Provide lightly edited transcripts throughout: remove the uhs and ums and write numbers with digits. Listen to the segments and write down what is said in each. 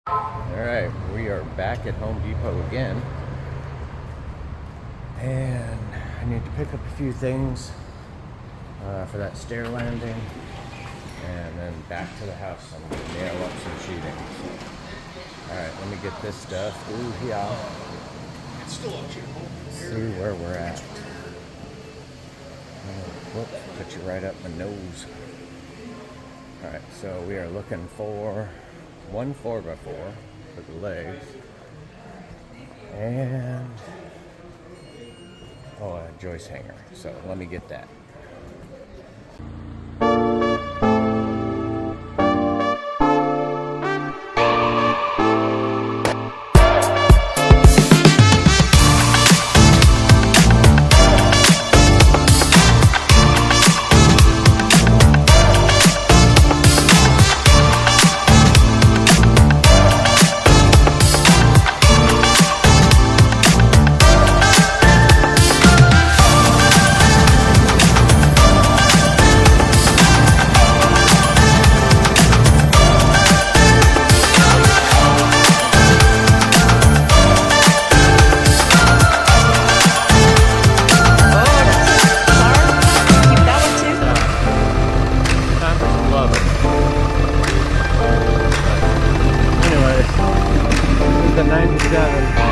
Alright, we are back at Home Depot again. And I need to pick up a few things for that stair landing. And then back to the house. I'm going to nail up some sheeting. So, alright, let me get this stuff through here. See where we're at. Whoops, put you right up my nose. Alright, so we are looking for one 4x4 for the legs. And a joist hanger. So let me get that. The 97.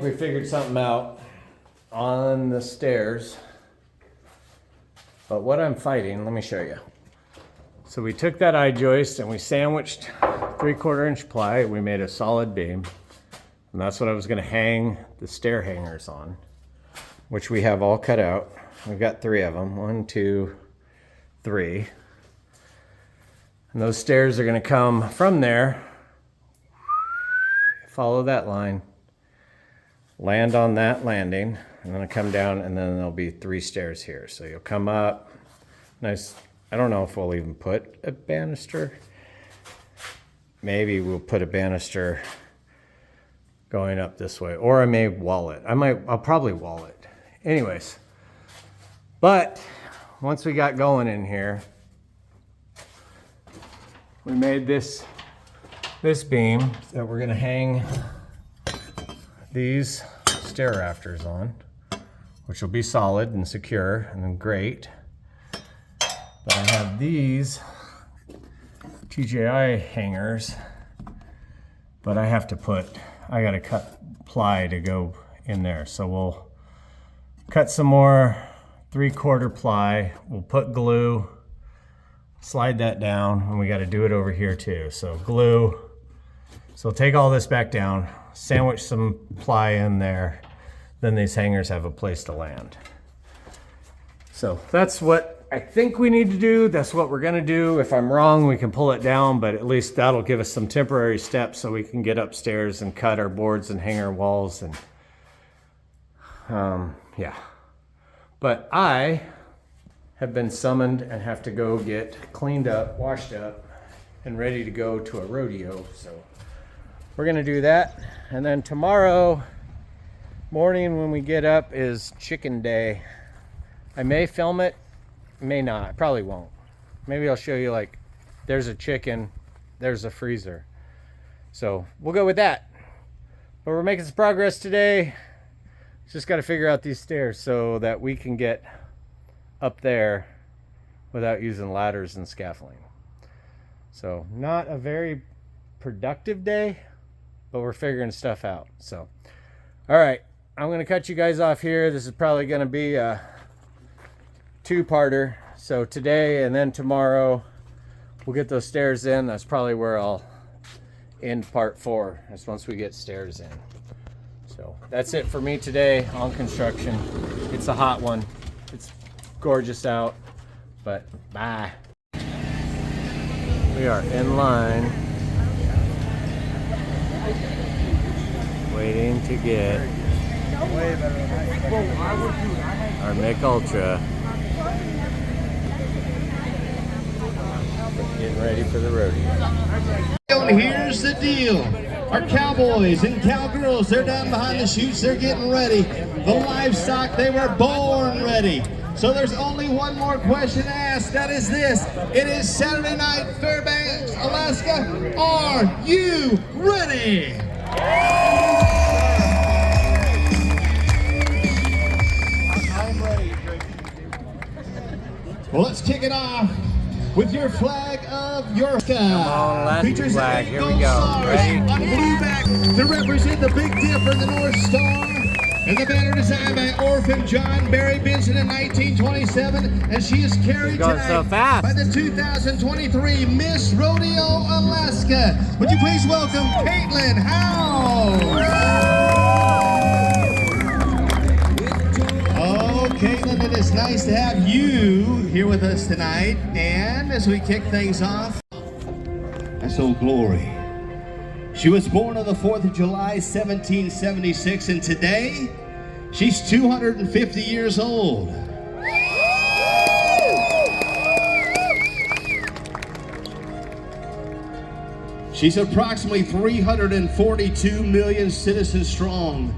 we figured something out on the stairs. But what I'm fighting, let me show you. So we took that I-joist and we sandwiched 3/4 inch ply. We made a solid beam. And that's what I was gonna hang the stair hangers on, which we have all cut out. We've got 3 of them, 1, 2, 3. And those stairs are gonna come from there, follow that line, land on that landing, and then come down, and then there'll be 3 stairs here. So you'll come up, nice. I don't know if we'll even put a banister. Maybe we'll put a banister going up this way, or I may wall it. I'll probably wall it. Anyways, but once we got going in here, we made this beam that we're gonna hang these stair rafters on, which will be solid and secure and then great. But I have these TJI hangers, but I gotta cut ply to go in there. So we'll cut some more 3/4 ply. We'll put glue, slide that down, and we gotta do it over here too. So glue, so take all this back down, sandwich some ply in there, then these hangers have a place to land. So that's what I think we need to do. That's what we're gonna do. If I'm wrong, we can pull it down, but at least that'll give us some temporary steps so we can get upstairs and cut our boards and hang our walls and yeah. But I have been summoned and have to go get cleaned up, washed up, and ready to go to a rodeo. So we're gonna do that. And then tomorrow morning when we get up is chicken day. I may film it, may not, I probably won't. Maybe I'll show you, like, there's a chicken, there's a freezer. So we'll go with that. But we're making some progress today. Just got to figure out these stairs so that we can get up there without using ladders and scaffolding. So not a very productive day, but we're figuring stuff out. So, all right, I'm going to cut you guys off here. This is probably going to be a 2-parter. So today and then tomorrow we'll get those stairs in. That's probably where I'll end part 4. That's once we get stairs in. So that's it for me today on construction. It's a hot one. It's gorgeous out, but bye. We are in line waiting to get our Mick Ultra. Getting ready for the rodeo. And here's the deal. Our cowboys and cowgirls, they're down behind the chutes, they're getting ready. The livestock, they were born ready. So there's only one more question to ask, that is this. It is Saturday night, Fairbanks, Alaska. Are you ready? I'm ready. Well, let's kick it off with your flag of your sky. Come on, Alaska flag. Here we go. Ready? On blue back to represent the Big Dipper, the North Star. And the banner designed by Orphan John Barry Benson in 1927. And she is carried tonight so fast by the 2023 Miss Rodeo Alaska. Would you please welcome Caitlin Howe? Oh, Caitlin, it is nice to have you here with us tonight. And as we kick things off, that's Old Glory. She was born on the 4th of July, 1776, and today, she's 250 years old. She's approximately 342 million citizens strong.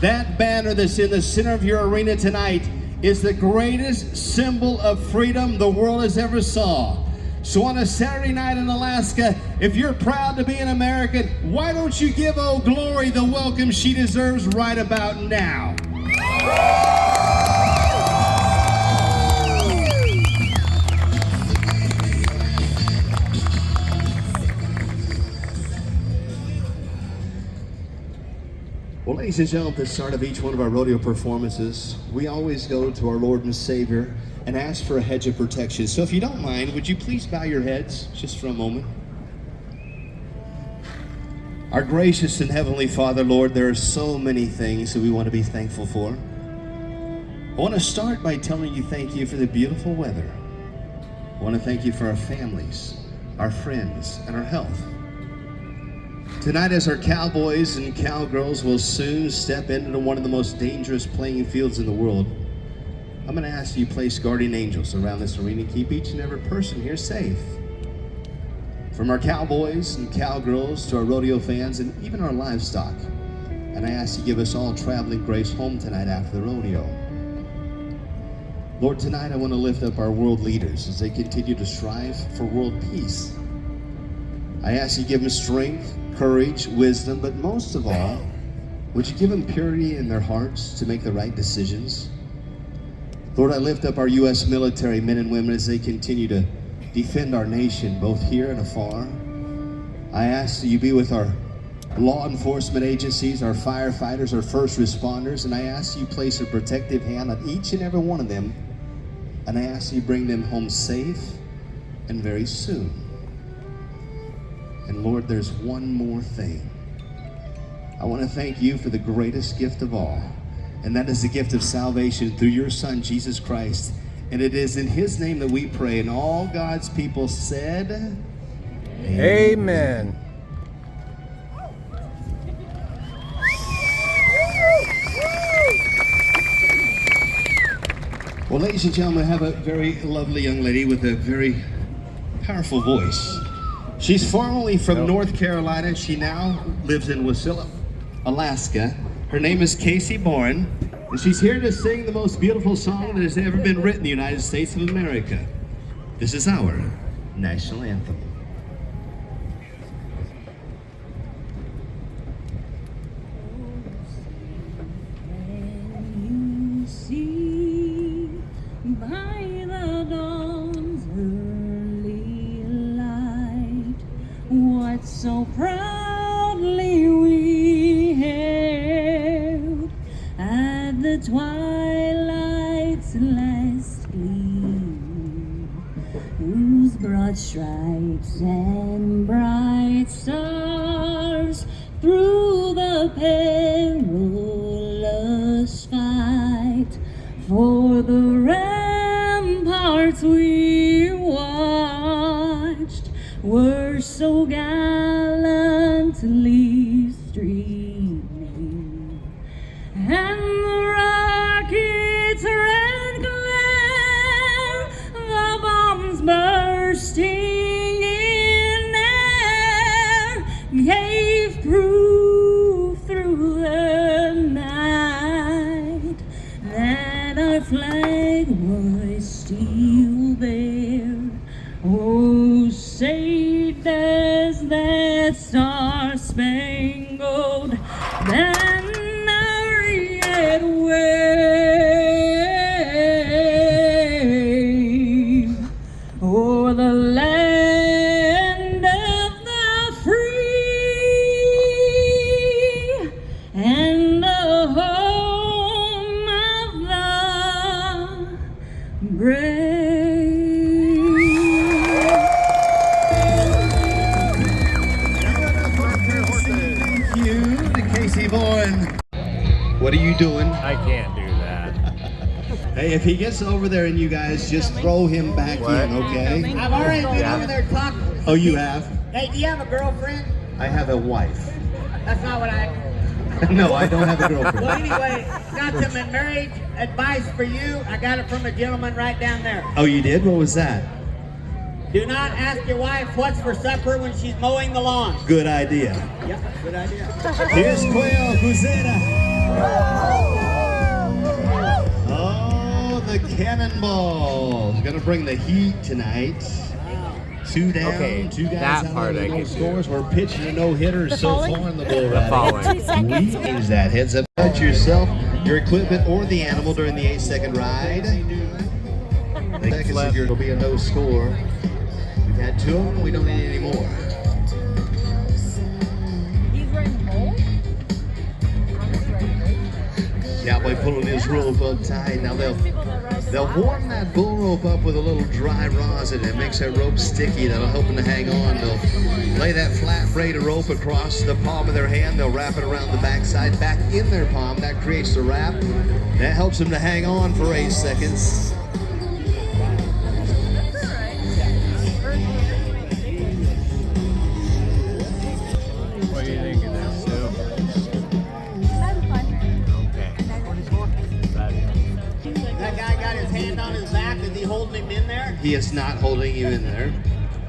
That banner that's in the center of your arena tonight is the greatest symbol of freedom the world has ever saw. So on a Saturday night in Alaska, if you're proud to be an American, why don't you give Old Glory the welcome she deserves right about now? Well, Ladies and gentlemen, at the start of each one of our rodeo performances, we always go to our Lord and Savior and ask for a hedge of protection. So if you don't mind, would you please bow your heads just for a moment? Our gracious and heavenly Father, Lord, there are so many things that we want to be thankful for. I want to start by telling you thank you for the beautiful weather. I want to thank you for our families, our friends, and our health. Tonight, as our cowboys and cowgirls will soon step into one of the most dangerous playing fields in the world, I'm going to ask you to place guardian angels around this arena and keep each and every person here safe. From our cowboys and cowgirls to our rodeo fans and even our livestock. And I ask you to give us all traveling grace home tonight after the rodeo. Lord, tonight I want to lift up our world leaders as they continue to strive for world peace. I ask you to give them strength, courage, wisdom, but most of all, would you give them purity in their hearts to make the right decisions? Lord, I lift up our U.S. military men and women as they continue to defend our nation, both here and afar. I ask that you be with our law enforcement agencies, our firefighters, our first responders, and I ask you place a protective hand on each and every one of them, and I ask you bring them home safe and very soon. And Lord, there's one more thing. I want to thank you for the greatest gift of all, and that is the gift of salvation through your Son, Jesus Christ. And it is in his name that we pray, and all God's people said, Amen. Well, ladies and gentlemen, I have a very lovely young lady with a very powerful voice. She's formerly from North Carolina. She now lives in Wasilla, Alaska. Her name is Casey Bourne, and she's here to sing the most beautiful song that has ever been written in the United States of America. This is our national anthem. Can you see by the dawn's early light what so proudly we hailed at the twilight's last gleam, whose broad stripes and bright stars through the perilous fight for the ramparts we watched were so gallantly streaming, and the rockets' red glare, the bombs bursting in air, gave proof through the night that our flag was still there. Oh, say does that star-spangled banner yet wave o'er the land of the free and the home of the brave. Thank you to Casey Bourne. What are you doing? I can't do that. Hey, if he gets over there and you guys just throw him back What? in, okay? I've already been Yeah. over there talking. Oh, you have? Hey, do you have a girlfriend? I have a wife. That's not what I... No, I don't have a Well, girlfriend. anyway, got some marriage advice for you. I got it from a gentleman right down there. Oh, you did? What was that? Do not ask your wife what's for supper when she's mowing the lawn. Good idea. Yep, good idea. Here's Quail Cruzeira. Oh, the Cannonballs. Gonna bring the heat tonight. 2 down, Okay, 2 guys that out part on I the can no do. scores. We're pitching to no hitters so far in the bull The riding. following. We use that. Heads up. Touch yourself, your equipment, or the animal during the 8-second ride. Seconds if it'll be a no score. We've had 2 of them. We don't need any more. He's wearing gold? Cowboy pulling his rope up tight. Now they'll warm that bull rope up with a little dry rosin. It makes that rope sticky. That'll help them to hang on. They'll lay that flat braid of rope across the palm of their hand. They'll wrap it around the backside, back in their palm. That creates the wrap. That helps them to hang on for 8 seconds. What do you think of this, Sue? Okay. That guy got his hand on his back. Is he holding him in there? He is not holding you in there.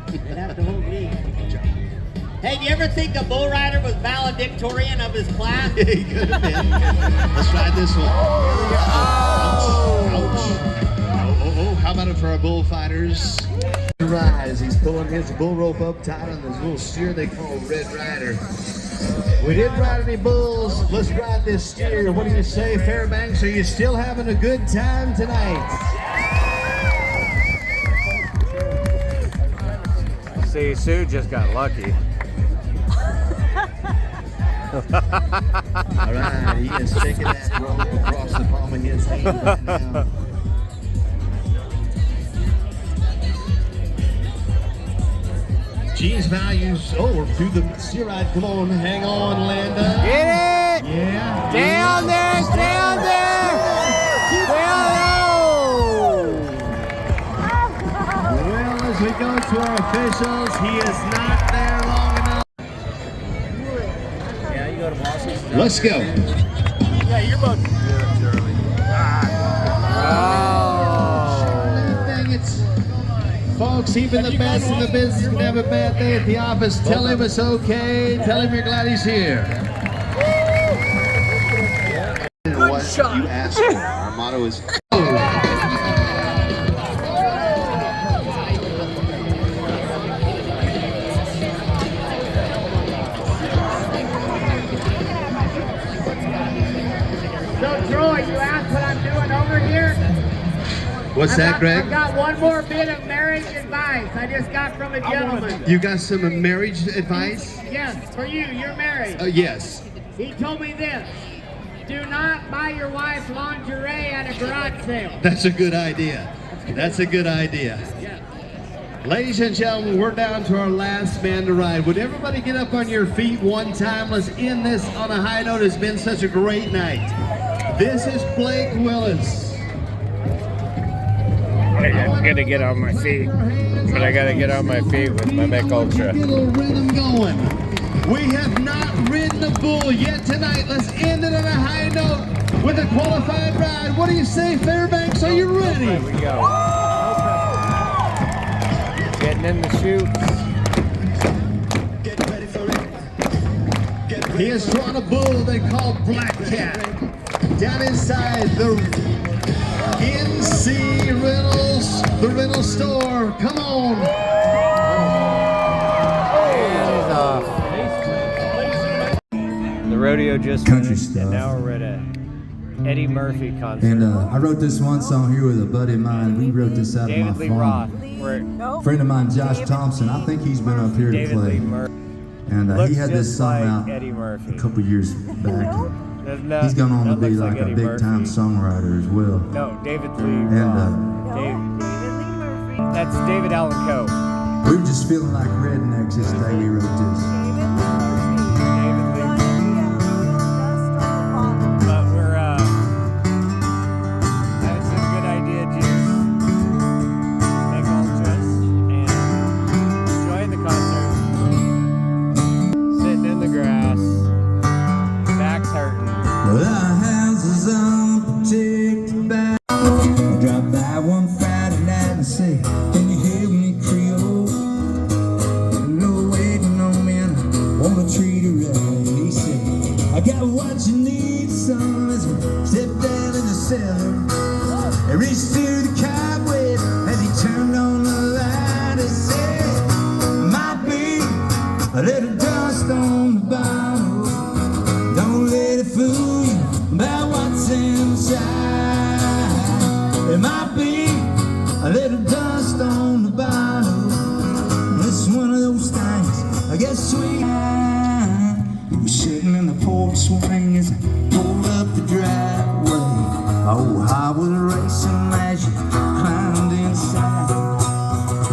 They'd have to hold me. Hey, do you ever think a bull rider was valedictorian of his class? He could have been. Let's try this one. Oh, how about it for our bullfighters? Rise. He's pulling his bull rope up tight on this little steer they call Red Rider. We didn't ride any bulls. Let's ride this steer. What do you say, Fairbanks? Are you still having a good time tonight? See, Sue just got lucky. All right, he is taking that rope across the palm of his hand right now. Gene's values. Oh, we're through the steer ride. Come on, hang on, Landa. Get it! Yeah. Stay on there! Stay on there! Stay on there! Well, as we go to our officials, he is not there long enough. Yeah, you go to Boston. Let's go. Yeah, you're about to do it, Shirley. Dang it. Folks, even the best in the business can have a bad day at the office. Tell him it's okay. Tell him you're glad he's here. Good shot. You asked for. Our motto is. So, Troy, you asked what I'm doing over here? What's that, Greg? I've got one more bit of marriage advice I just got from a gentleman. You got some marriage advice? Yes, for you. You're married. Yes. He told me this. Do not buy your wife lingerie at a garage sale. That's a good idea. That's a good idea. Yeah. Ladies and gentlemen, we're down to our last man to ride. Would everybody get up on your feet one time? Let's end this on a high note. It's been such a great night. This is Blake Willis. I'm gonna get on my feet, but I gotta get on my feet with my Mick Ultra. Get a little rhythm going. We have not ridden a bull yet tonight. Let's end it on a high note with a qualified ride. What do you say, Fairbanks? Are you ready? There we go. Getting in the chutes. He is drawn a bull they call Black Cat. Down inside the NC Rentals, the rental store. Come on. The rodeo just Country finished, stuff. and now we're at a Eddie Murphy concert. And I wrote this one song here with a buddy of mine. We wrote this out David of my Lee Roth. phone. We're Friend of mine, Josh Thompson. I think he's been up here to David play. Lee Murphy. And he Looks had this just song like out Eddie Murphy. a couple years back. He's gone on to be like a Eddie big time Murphy. songwriter as well. No, David Lee And Roth. That's David Allen Coe. we were just feeling like rednecks this day we wrote this. David Lee. But we're that's a good idea, Juice. Make ultras and enjoying the concert. Sitting in the grass. Back's hurting. Well, our house is unprotected by. I drop by one Friday night and say, can you hear me, Creole? No waiting on me and I wanna treat her right. He said, I got what you need, son. As we step down in the cellar, he reached through the cobweb as he turned on the light and said, might be a little dust on the bottle. Don't let it fool you about what's inside. It might be a little dust on the bottle. It's one of those things, I guess sweet. We were sitting in the porch swing as I pulled up the driveway.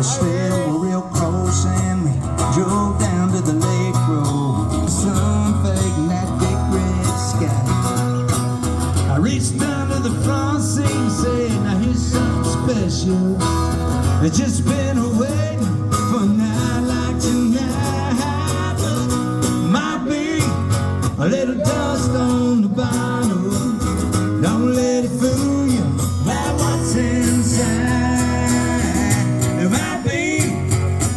The Stair were real close and we drove down to the lake road. The sun fading that big red sky. I reached down to the front seat and said, now here's something special. It's just been waiting for a night like tonight. Might be a little dust on the bottle. Don't let it fool you by what's inside. There might be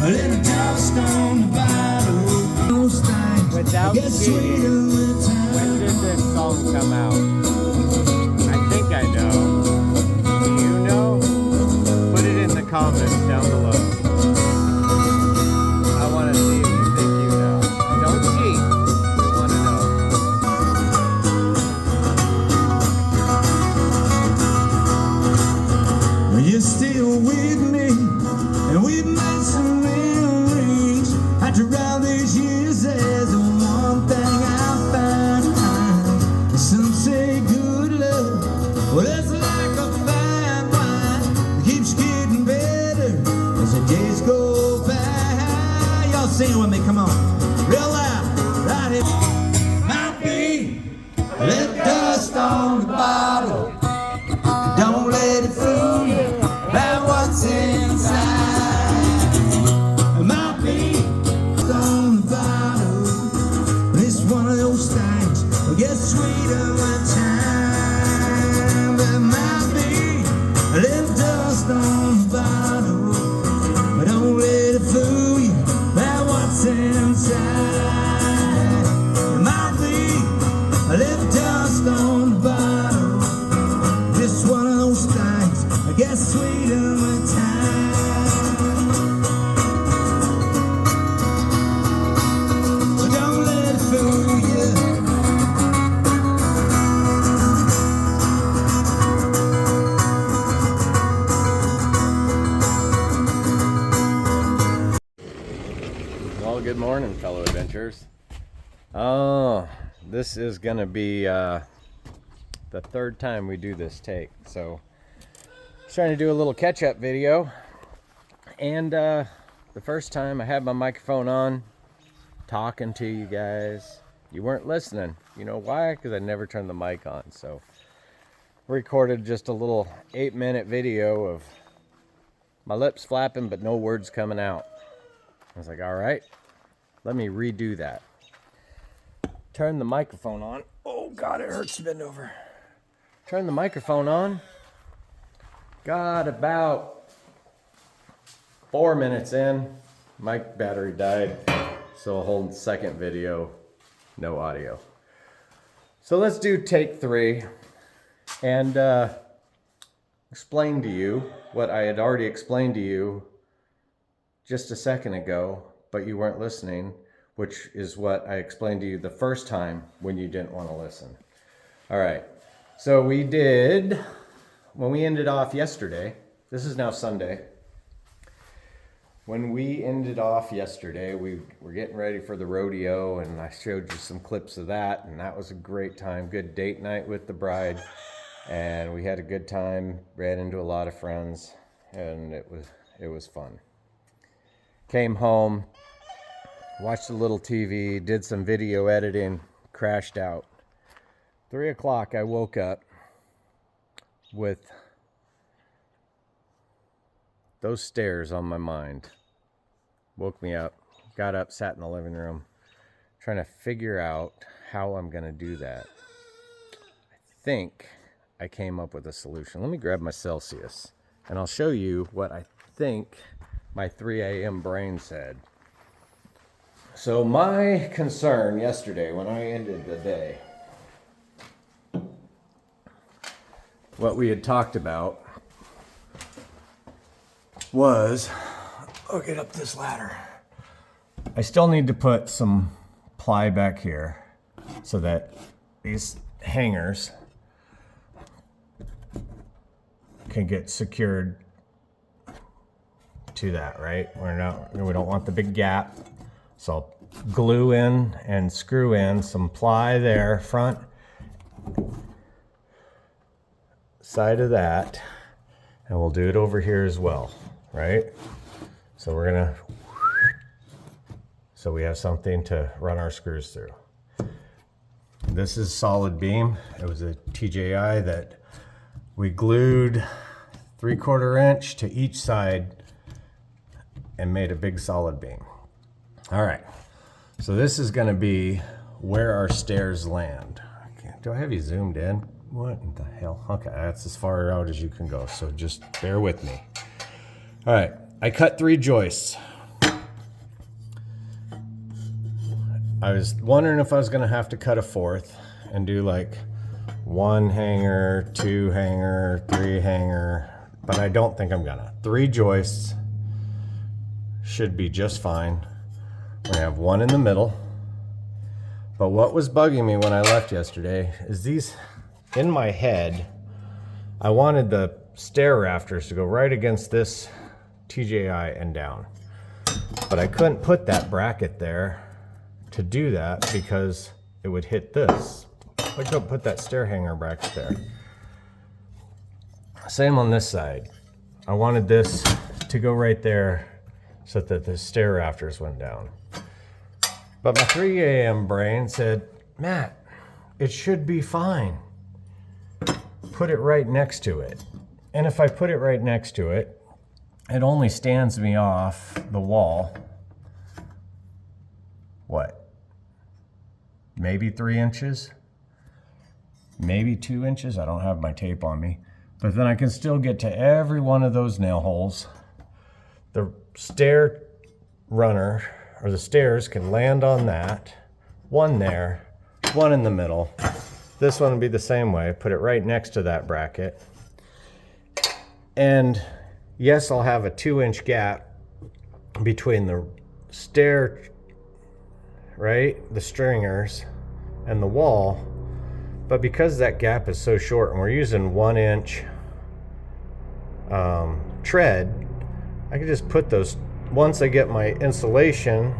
a little dust on the bottle. Those things Without get sweeter with time. When did this song come out? I think I know. Do you know? Put it in the comments down below. I want to see if you think you know. Don't cheat. We want to know. You're still with me, and we've made some memories. After all these years, there's the one thing I find. Some say good love, well, it's like a fine wine. It keeps getting better as the days go by. Y'all sing with me, come on. Real loud, right here. Might be a little dust on the bottle. Don't let it fool you by what's inside. It might be on the bottle, but it's one of those things that gets sweeter with time. There might be a little dust on the bottle, but don't let it fool you by what's inside. It might be a little dust on the bottle. Just one of those things I guess sweeter with time. But don't let it fool you. Well, good morning, fellow adventurers. Oh, this is gonna be the third time we do this take, so I was trying to do a little catch-up video, and the first time I had my microphone on talking to you guys, you weren't listening. You know why? Because I never turned the mic on. So I recorded just a little 8-minute video of my lips flapping but no words coming out. I was like, all right, let me redo that. Turn the microphone on. Oh God, it hurts to bend over. Turn the microphone on. Got about 4 minutes in. Mic battery died. So a whole second video, no audio. So let's do take 3 and explain to you what I had already explained to you just a second ago, but you weren't listening, which is what I explained to you the first time when you didn't want to listen. All right. So we did, when we ended off yesterday, this is now Sunday. When we ended off yesterday, we were getting ready for the rodeo, and I showed you some clips of that, and that was a great time. Good date night with the bride, and we had a good time, ran into a lot of friends, and it was fun. Came home, watched a little TV, did some video editing, crashed out. 3 o'clock, I woke up with those stairs on my mind. Woke me up, got up, sat in the living room, trying to figure out how I'm going to do that. I think I came up with a solution. Let me grab my Celsius, and I'll show you what I think my 3 a.m. brain said. So my concern yesterday when I ended the day, what we had talked about was, oh, get up this ladder. I still need to put some ply back here so that these hangers can get secured to that, right? We don't want the big gap. So I'll glue in and screw in some ply there, front side of that, and we'll do it over here as well, right? So we're gonna, so we have something to run our screws through. This is solid beam. It was a TJI that we glued 3/4 inch to each side and made a big solid beam. All right, so this is gonna be where our stairs land. Do I have you zoomed in? What in the hell? Okay, that's as far out as you can go, so just bear with me. All right, I cut 3 joists. I was wondering if I was gonna have to cut a 4th and do like 1 hanger, 2 hanger, 3 hanger, but I don't think I'm gonna. 3 joists should be just fine. We're gonna have 1 in the middle. But what was bugging me when I left yesterday is these, in my head, I wanted the stair rafters to go right against this TJI and down. But I couldn't put that bracket there to do that because it would hit this. I couldn't put that stair hanger bracket there. Same on this side. I wanted this to go right there so that the stair rafters went down. But my 3 a.m. brain said, Matt, it should be fine. Put it right next to it. And if I put it right next to it, it only stands me off the wall. What? Maybe 3 inches? Maybe 2 inches? I don't have my tape on me. But then I can still get to every one of those nail holes. The stair runner, or the stairs, can land on that. 1 there, 1 in the middle. This one would be the same way. Put it right next to that bracket. And yes, I'll have a 2-inch gap between the stair, right, the stringers, and the wall. But because that gap is so short and we're using 1-inch tread, I can just put those, once I get my insulation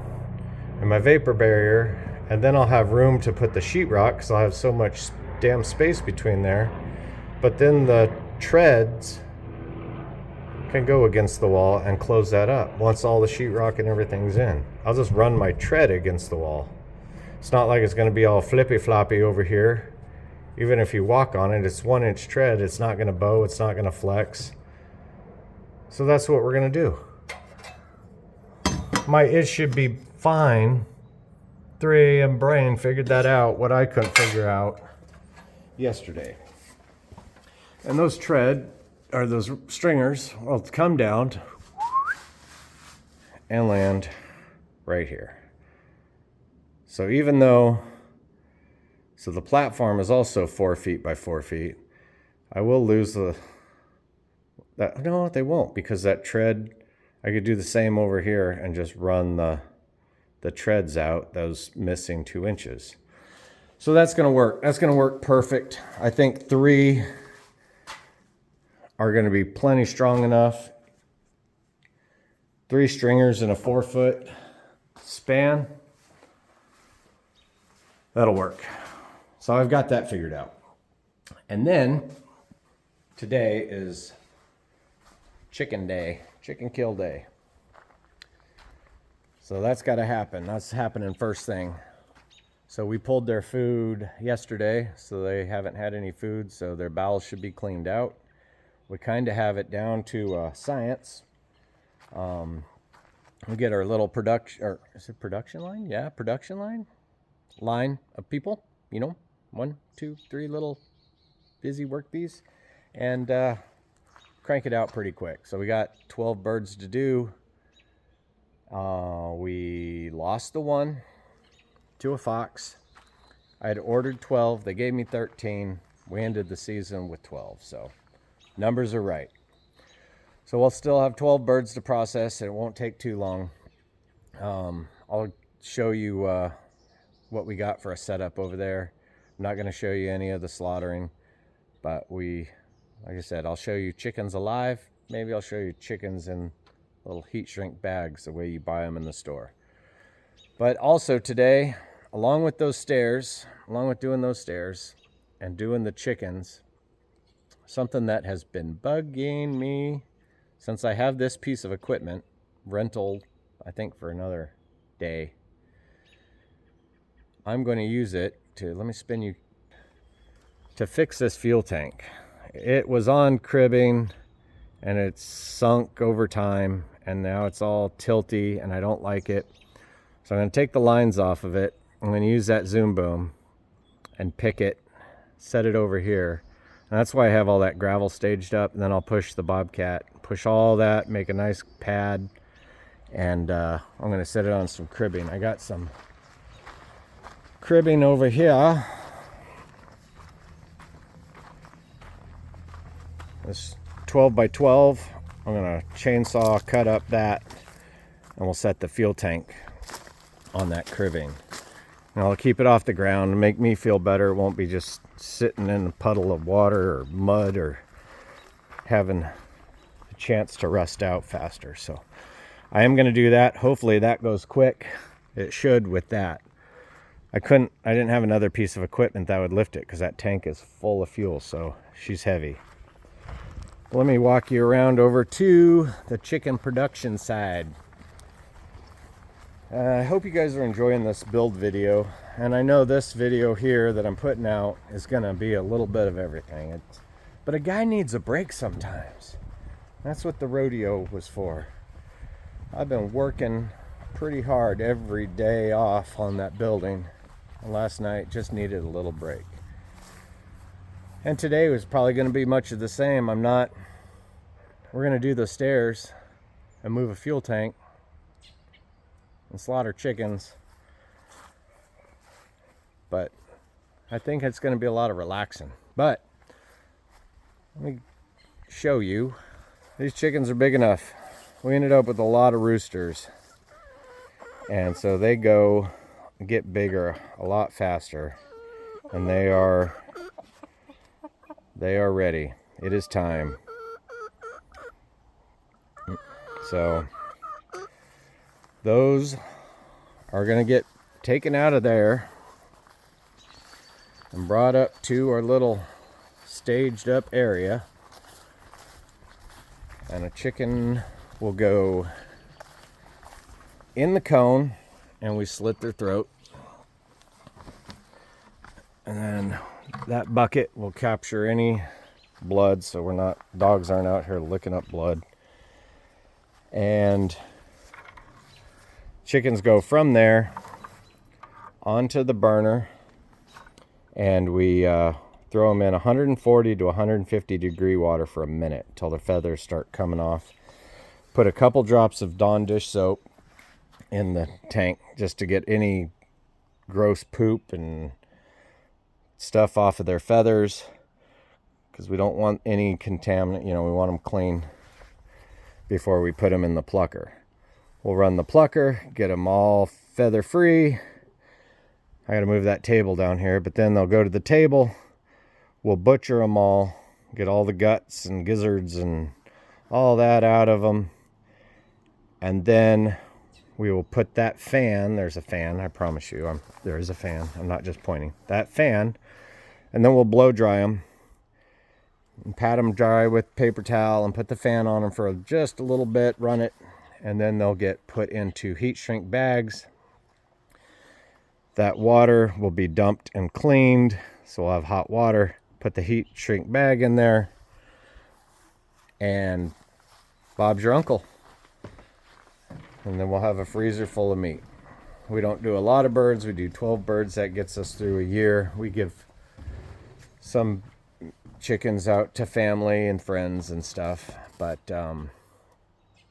and my vapor barrier, and then I'll have room to put the sheetrock because I'll have so much damn space between there. But then the treads can go against the wall and close that up. Once all the sheetrock and everything's in, I'll just run my tread against the wall. It's not like it's going to be all flippy floppy over here. Even if you walk on it, it's 1-inch tread. It's not going to bow. It's not going to flex. So that's what we're going to do. It should be fine. 3 a.m. brain figured that out, what I couldn't figure out yesterday. And those those stringers will come down and land right here. So even though, so the platform is also 4 feet by 4 feet, I will lose no, they won't, because that tread, I could do the same over here and just run the treads out, those missing 2 inches. So that's gonna work. That's gonna work perfect. I think 3 are gonna be plenty strong enough. 3 stringers in a 4-foot span. That'll work. So I've got that figured out. And then today is chicken day, chicken kill day. So that's got to happen. That's happening first thing. So we pulled their food yesterday, so they haven't had any food, so their bowels should be cleaned out. We kind of have it down to science. We get our little production, or is it production line? Yeah, production line of people, 1, 2, 3 little busy work bees, and crank it out pretty quick. So we got 12 birds to do. We lost the 1 to a fox. I had ordered 12. They gave me 13. We ended the season with 12. So numbers are right. So we'll still have 12 birds to process, and it won't take too long. I'll show you what we got for a setup over there. I'm not going to show you any of the slaughtering, but like I said, I'll show you chickens alive. Maybe I'll show you chickens in little heat shrink bags, the way you buy them in the store. But also today, along with doing those stairs and doing the chickens, something that has been bugging me since I have this piece of equipment, rental, I think, for another day. I'm going to use it to, let me spin you, to fix this fuel tank. It was on cribbing and it's sunk over time, and now it's all tilty and I don't like it. So I'm going to take the lines off of it. I'm going to use that zoom boom and pick it, set it over here. And that's why I have all that gravel staged up. And then I'll push the Bobcat, push all that, make a nice pad. And I'm going to set it on some cribbing. I got some cribbing over here. This 12 by 12. I'm going to chainsaw cut up that, and we'll set the fuel tank on that cribbing. And I'll keep it off the ground and make me feel better. It won't be just sitting in a puddle of water or mud or having a chance to rust out faster. So I am going to do that. Hopefully that goes quick. It should with that. I didn't have another piece of equipment that would lift it because that tank is full of fuel, so she's heavy. Let me walk you around over to the chicken production side. I hope you guys are enjoying this build video, and I know this video here that I'm putting out is gonna be a little bit of everything. But a guy needs a break sometimes. That's what the rodeo was for. I've been working pretty hard every day off on that building, and last night just needed a little break. And today was probably going to be much of the same. We're going to do the stairs and move a fuel tank and slaughter chickens. But I think it's going to be a lot of relaxing. But let me show you. These chickens are big enough. We ended up with a lot of roosters. And so they get bigger a lot faster. And they are ready. It is time. So those are going to get taken out of there and brought up to our little staged up area. And a chicken will go in the cone and we slit their throat. And then that bucket will capture any blood, so dogs aren't out here licking up blood. And chickens go from there onto the burner, and we throw them in 140 to 150 degree water for a minute till the feathers start coming off. Put a couple drops of Dawn dish soap in the tank just to get any gross poop and stuff off of their feathers, because we don't want any contaminant. We want them clean before we put them in the plucker. We'll run the plucker, get them all feather free. I gotta move that table down here, but then they'll go to the table. We'll butcher them all, get all the guts and gizzards and all that out of them, and then we will put that fan. There's a fan, I promise you. There is a fan. I'm not just pointing. That fan. And then we'll blow dry them and pat them dry with paper towel and put the fan on them for just a little bit, run it, and then they'll get put into heat shrink bags. That water will be dumped and cleaned, so we'll have hot water. Put the heat shrink bag in there, and Bob's your uncle. And then we'll have a freezer full of meat. We don't do a lot of birds. We do 12 birds. That gets us through a year. We give some chickens out to family and friends and stuff, but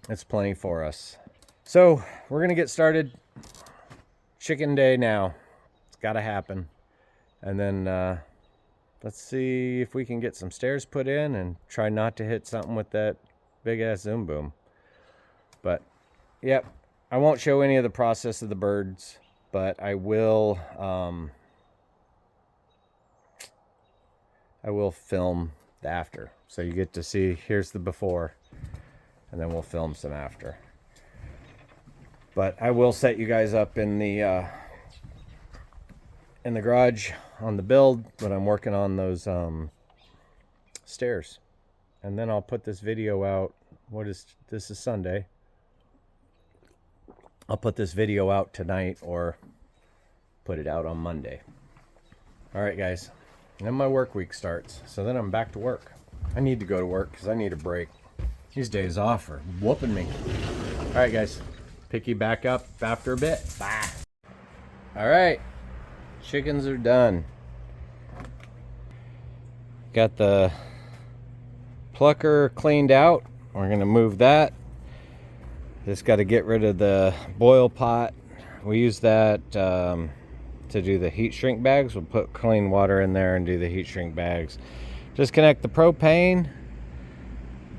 it's plenty for us. So we're gonna get started. Chicken day now. It's gotta happen. And then let's see if we can get some stairs put in and try not to hit something with that big ass zoom boom. But yep, I won't show any of the process of the birds, but I will film the after. So you get to see, here's the before, and then we'll film some after. But I will set you guys up in the garage on the build when I'm working on those stairs. And then I'll put this video out. This is Sunday. I'll put this video out tonight or put it out on Monday. All right, guys. Then my work week starts. So then I'm back to work. I need to go to work because I need a break. These days off are whooping me. All right, guys. Pick you back up after a bit. Bye. All right. Chickens are done. Got the plucker cleaned out. We're going to move that. Just got to get rid of the boil pot. We use that to do the heat shrink bags. We'll put clean water in there and do the heat shrink bags. Disconnect the propane.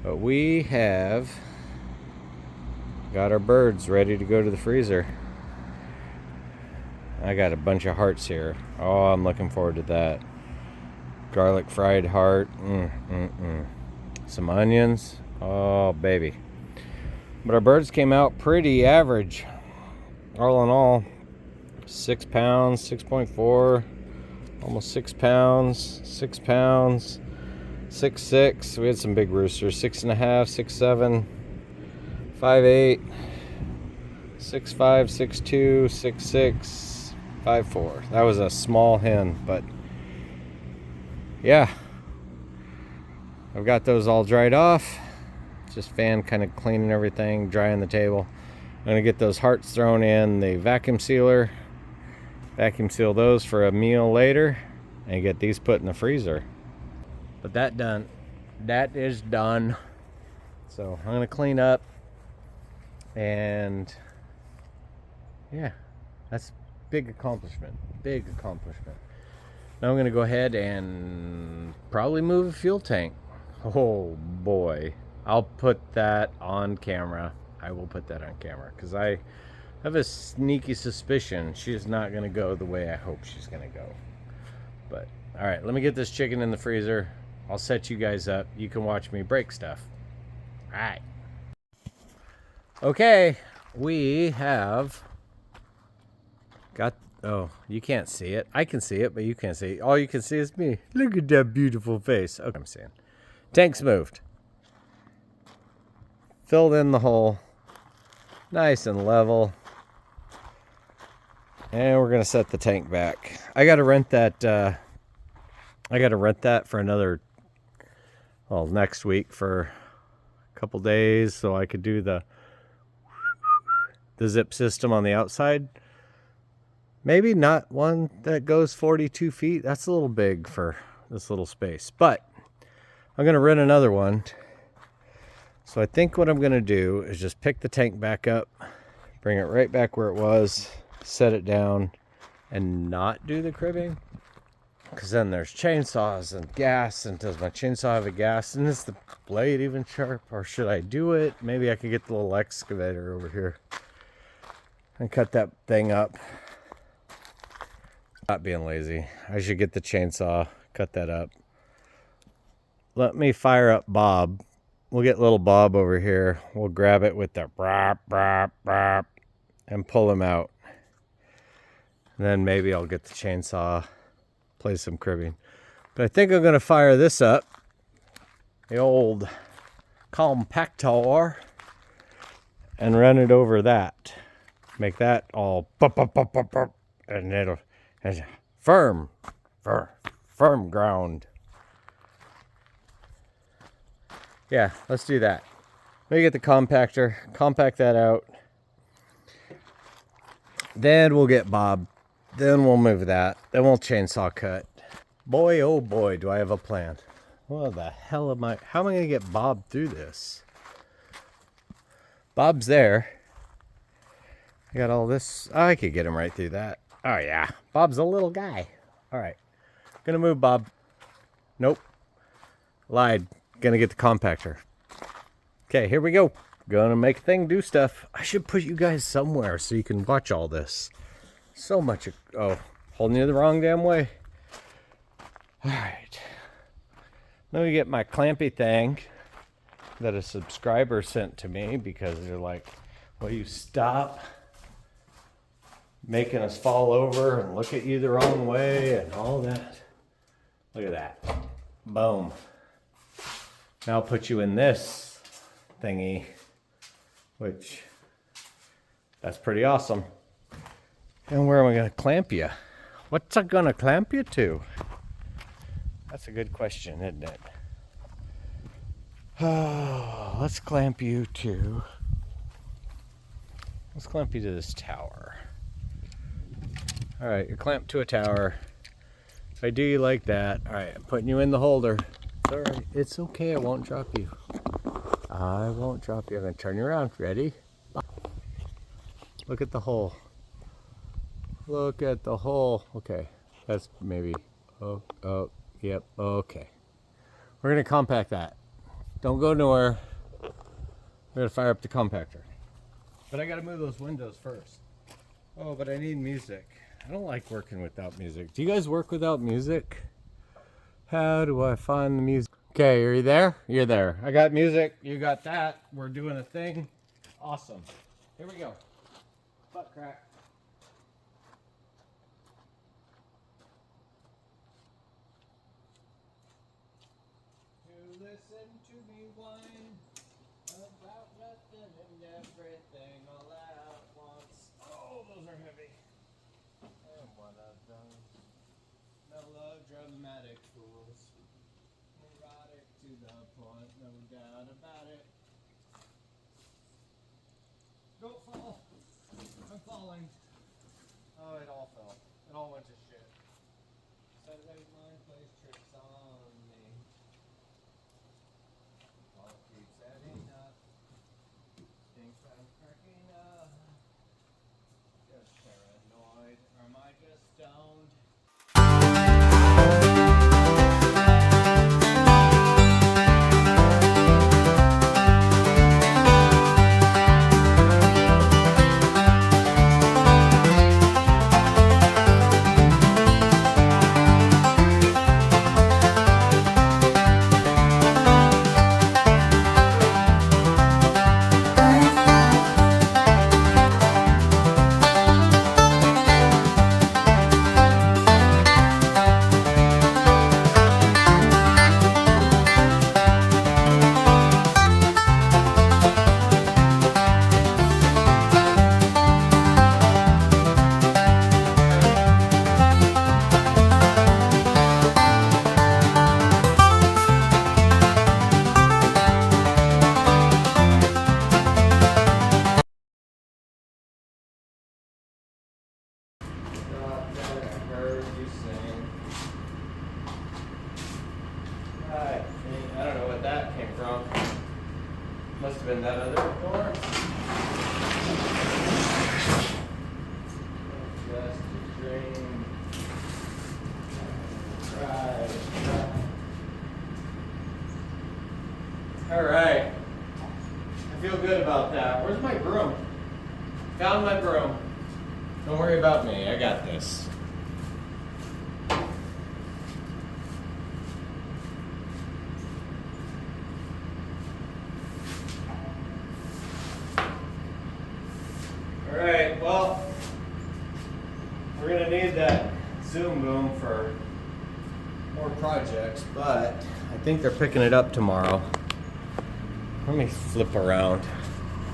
But we have got our birds ready to go to the freezer. I got a bunch of hearts here. Oh, I'm looking forward to that. Garlic fried heart. Some onions. Oh, baby. But our birds came out pretty average. All in all, 6 pounds, 6.4, almost 6 pounds, 6 pounds, 6.6. We had some big roosters, 6.5, 6.7, 5.8, 6.5, 6.2, 6.6, 5.4. That was a small hen, but yeah, I've got those all dried off. Just fan kind of cleaning everything, drying the table. I'm gonna get those hearts thrown in the vacuum sealer, vacuum seal those for a meal later, and get these put in the freezer. But that is done. So I'm gonna clean up, and yeah, that's big accomplishment. Now I'm gonna go ahead and probably move a fuel tank. Oh boy, I'll put that on camera. I will put that on camera because I have a sneaky suspicion she's not gonna go the way I hope she's gonna go. But all right, let me get this chicken in the freezer. I'll set you guys up. You can watch me break stuff. All right. Okay, we have got, oh, you can't see it. I can see it, but you can't see it. All you can see is me. Look at that beautiful face. Okay, I'm seeing. Tank's moved. Filled in the hole. Nice and level. And we're gonna set the tank back. I gotta rent that for another, well, next week for a couple days so I could do the zip system on the outside. Maybe not one that goes 42 feet. That's a little big for this little space, but I'm gonna rent another one. So I think what I'm gonna do is just pick the tank back up, bring it right back where it was, set it down, and not do the cribbing. Because then there's chainsaws and gas, and does my chainsaw have a gas? And is the blade even sharp, or should I do it? Maybe I could get the little excavator over here and cut that thing up. Not being lazy. I should get the chainsaw, cut that up. Let me fire up Bob. We'll get little Bob over here. We'll grab it with the brap, brap, brap, and pull him out. And then maybe I'll get the chainsaw, play some cribbing. But I think I'm going to fire this up. The old compactor. And run it over that. Make that all pop, pop, pop, pop, pop, and it'll firm ground. Yeah, let's do that. Let me get the compactor, compact that out. Then we'll get Bob. Then we'll move that. Then we'll chainsaw cut. Boy, oh boy, do I have a plan. What the hell am I? How am I going to get Bob through this? Bob's there. I got all this. Oh, I could get him right through that. Oh, yeah. Bob's a little guy. All right. Gonna move Bob. Nope. Lied. Gonna get the compactor. Okay, here we go. Gonna make a thing do stuff. I should put you guys somewhere so you can watch all this. So much. Oh, holding you the wrong damn way. All right. Let me get my clampy thing that a subscriber sent to me because they're like, will you stop making us fall over and look at you the wrong way and all that. Look at that. Boom. Now I'll put you in this thingy, which That's pretty awesome. And where am I going to clamp you? What's I going to clamp you to? That's a good question, isn't it? Oh, let's clamp you to this tower. All right, you're clamped to a tower. If I do you like that, all right, I'm putting you in the holder. It's all right. It's okay. I won't drop you. I won't drop you. I'm going to turn you around. Ready? Look at the hole. Look at the hole. Okay, that's maybe. Oh, yep. Okay. We're going to compact that. Don't go nowhere. We're going to fire up the compactor. But I got to move those windows first. Oh, but I need music. I don't like working without music. Do you guys work without music? How do I find the music? Okay, are you there? You're there. I got music. You got that. We're doing a thing. Awesome. Here we go. Butt crack. To listen to me whine about nothing and everything all at once. Oh, those are heavy. And one of those melodramatic fools. Erotic to the point, no doubt about it. Don't fall. I'm falling. Oh, it all fell. It all went to shit. Saturday mind plays tricks on me. All keeps adding up. Thinks I'm cracking up. Just paranoid, or am I just stoned? I don't know what that came from. Must have been that other door. Just a dream. Right. All right. I feel good about that. Where's my broom? Found my broom. Don't worry about me. I got this. Alright, well, we're going to need that Zoom boom for more projects, but I think they're picking it up tomorrow. Let me flip around.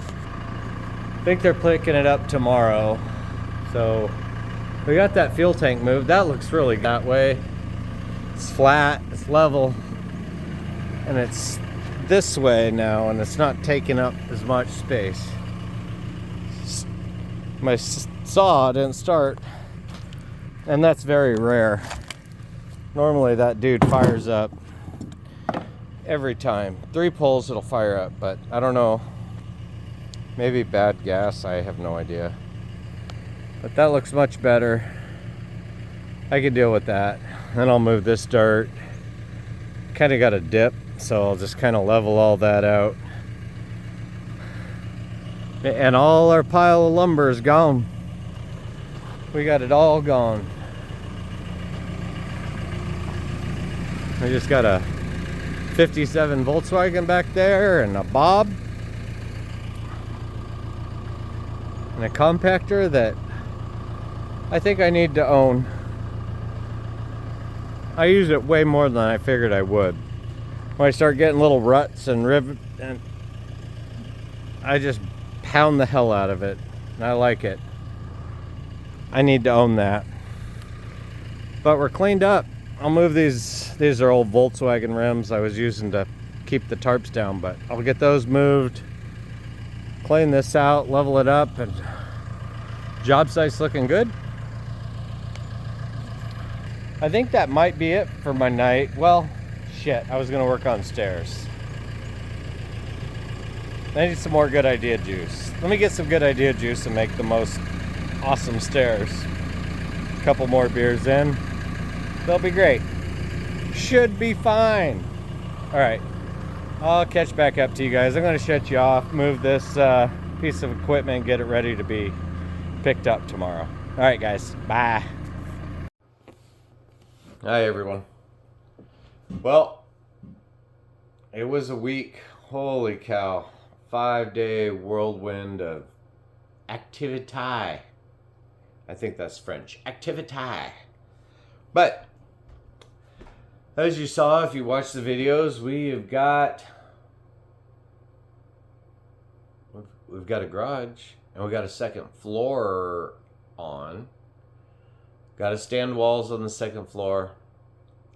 I think they're picking it up tomorrow. So we got that fuel tank moved. That looks really good that way. It's flat, it's level, and it's this way now, and it's not taking up as much space. My saw didn't start, and that's very rare. Normally that dude fires up every time. 3 pulls it'll fire up, but I don't know. Maybe bad gas, I have no idea. But that looks much better. I can deal with that. Then I'll move this dirt. Kind of got a dip, so I'll just kind of level all that out. And all our pile of lumber is gone. We got it all gone. I just got a 57 Volkswagen back there and a Bob. And a compactor that I think I need to own. I use it way more than I figured I would. When I start getting little ruts and rivet, and I just pound the hell out of it. and I like it. I need to own that. But we're cleaned up. I'll move these. These are old Volkswagen rims I was using to keep the tarps down, but I'll get those moved, clean this out, level it up, and job site's looking good. I think that might be it for my night. Well, shit, I was gonna work on stairs. I need some more good idea juice. Let me get some good idea juice and make the most awesome stairs. A couple more beers in, they'll be great. Should be fine. All right, I'll catch back up to you guys. I'm gonna shut you off, move this piece of equipment, get it ready to be picked up tomorrow. All right, guys, bye. Hi, everyone. Well, it was a week. Holy cow. 5-day whirlwind of activity. I think that's French. Activity. But as you saw, if you watched the videos, we've got a garage and we got a second floor on. Got to stand walls on the second floor.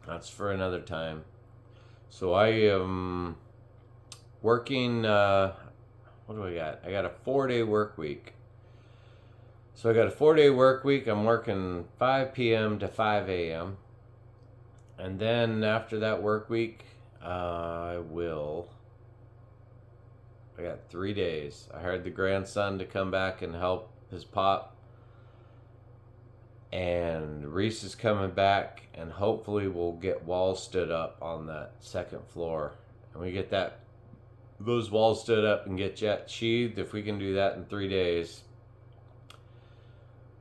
That's for another time. So I am working, what do I got? I got a 4-day work week. So I got a 4-day work week. I'm working 5 p.m. to 5 a.m. And then after that work week, I got 3 days. I hired the grandson to come back and help his pop. And Reese is coming back, and hopefully we'll get walls stood up on that second floor. And we get those walls stood up and get jet sheathed. If we can do that in 3 days,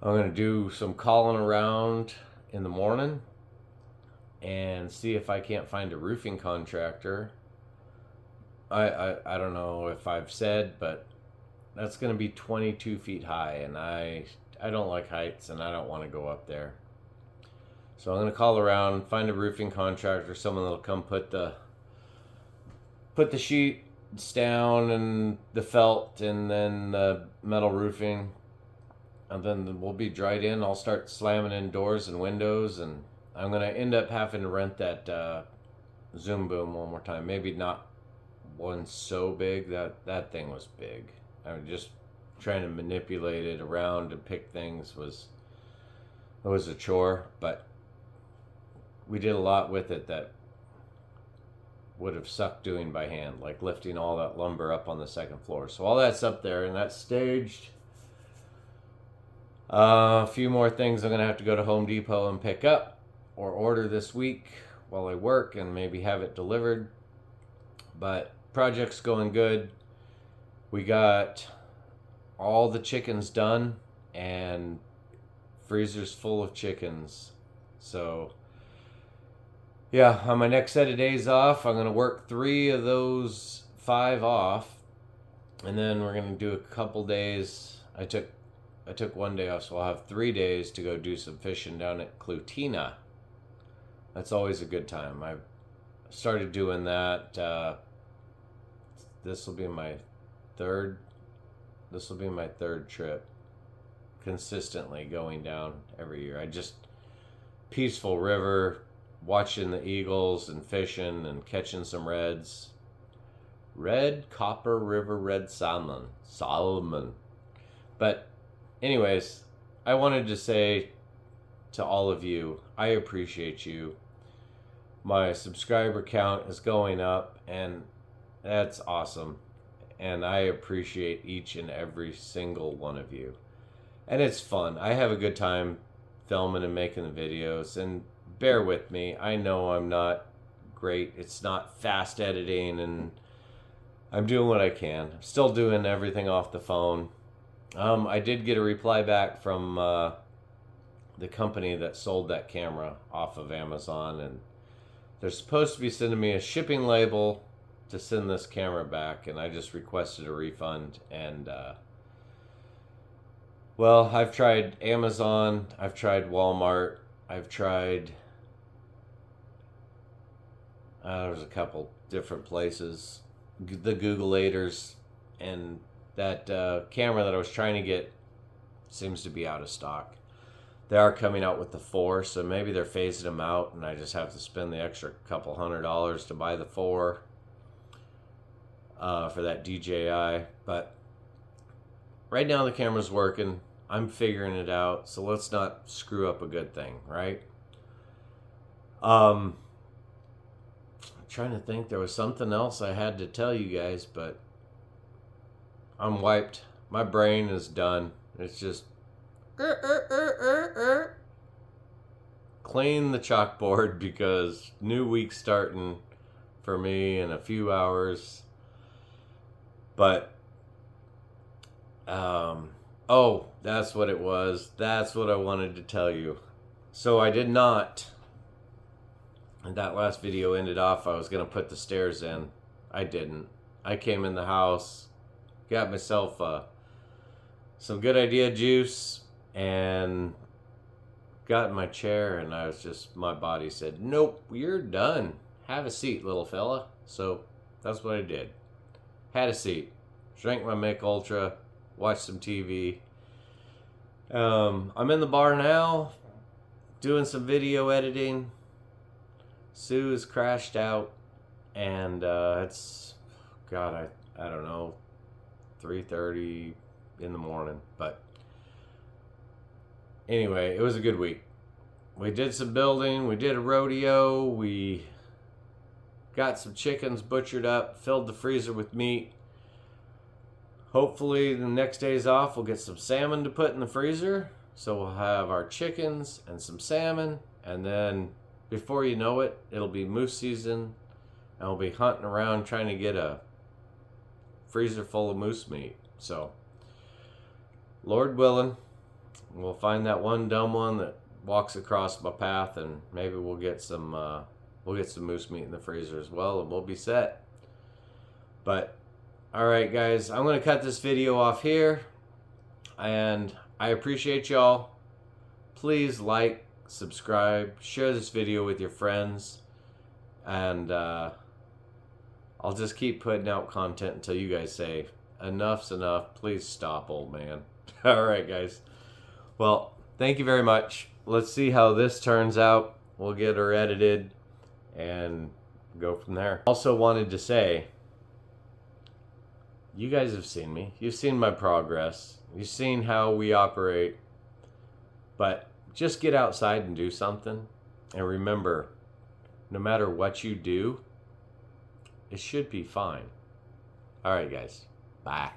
I'm going to do some calling around in the morning and see if I can't find a roofing contractor. I don't know if I've said, but that's going to be 22 feet high, and I don't like heights, and I don't want to go up there. So I'm going to call around, find a roofing contractor, someone that'll come put the sheets down and the felt and then the metal roofing. And then we'll be dried in. I'll start slamming in doors and windows, and I'm going to end up having to rent that Zoom boom one more time. Maybe not one so big. That thing was big. I mean, just trying to manipulate it around and pick things was a chore, but we did a lot with it that would have sucked doing by hand, like lifting all that lumber up on the second floor. So all that's up there and that's staged. A few more things I'm gonna have to go to Home Depot and pick up or order this week while I work and maybe have it delivered. But project's going good. We got all the chickens done and freezer's full of chickens. So yeah, on my next set of days off, I'm going to work 3 of those 5 off, and then we're going to do a couple days. I took 1 day off, so I'll have 3 days to go do some fishing down at Clutina. That's always a good time. I've started doing that. This will be my third trip consistently going down every year. Peaceful river, watching the eagles and fishing and catching some reds. Red Copper River red salmon. But anyways, I wanted to say to all of you, I appreciate you. My subscriber count is going up, and that's awesome. And I appreciate each and every single one of you. And it's fun. I have a good time filming and making the videos, and bear with me. I know I'm not great. It's not fast editing, and I'm doing what I can. I'm still doing everything off the phone. I did get a reply back from the company that sold that camera off of Amazon, and they're supposed to be sending me a shipping label to send this camera back, and I just requested a refund. And well, I've tried Amazon, I've tried Walmart, I've tried there's a couple different places, the Googleators, and that camera that I was trying to get seems to be out of stock. They are coming out with the 4, so maybe they're phasing them out, and I just have to spend the extra couple $100 to buy the 4 for that DJI. But right now the camera's working. I'm figuring it out, so let's not screw up a good thing, right? I'm trying to think. There was something else I had to tell you guys, but I'm wiped. My brain is done. It's just clean the chalkboard because new week starting for me in a few hours. But oh, that's what it was. That's what I wanted to tell you. So I did not, and that last video ended off, I was going to put the stairs in. I didn't. I came in the house, got myself some good idea juice, and got in my chair, and I was just, my body said, nope, you're done. Have a seat, little fella. So that's what I did. Had a seat. Drank my Mick Ultra, watched some TV. I'm in the bar now, doing some video editing. Sue has crashed out, and it's, God, I don't know, 3:30 in the morning. But anyway, it was a good week. We did some building, we did a rodeo, we got some chickens butchered up, filled the freezer with meat. Hopefully the next day's off, we'll get some salmon to put in the freezer. So we'll have our chickens and some salmon, and then before you know it, it'll be moose season, and we'll be hunting around trying to get a freezer full of moose meat. So, Lord willing, we'll find that one dumb one that walks across my path, and maybe we'll get some moose meat in the freezer as well, and we'll be set. But all right, guys, I'm going to cut this video off here, and I appreciate y'all. Please like, subscribe, share this video with your friends, and I'll just keep putting out content until you guys say, enough's enough, please stop, old man. All right, guys. Well, thank you very much. Let's see how this turns out. We'll get her edited and go from there. Also wanted to say, you guys have seen me. You've seen my progress. You've seen how we operate. But just get outside and do something. And remember, no matter what you do, it should be fine. All right, guys. Bye.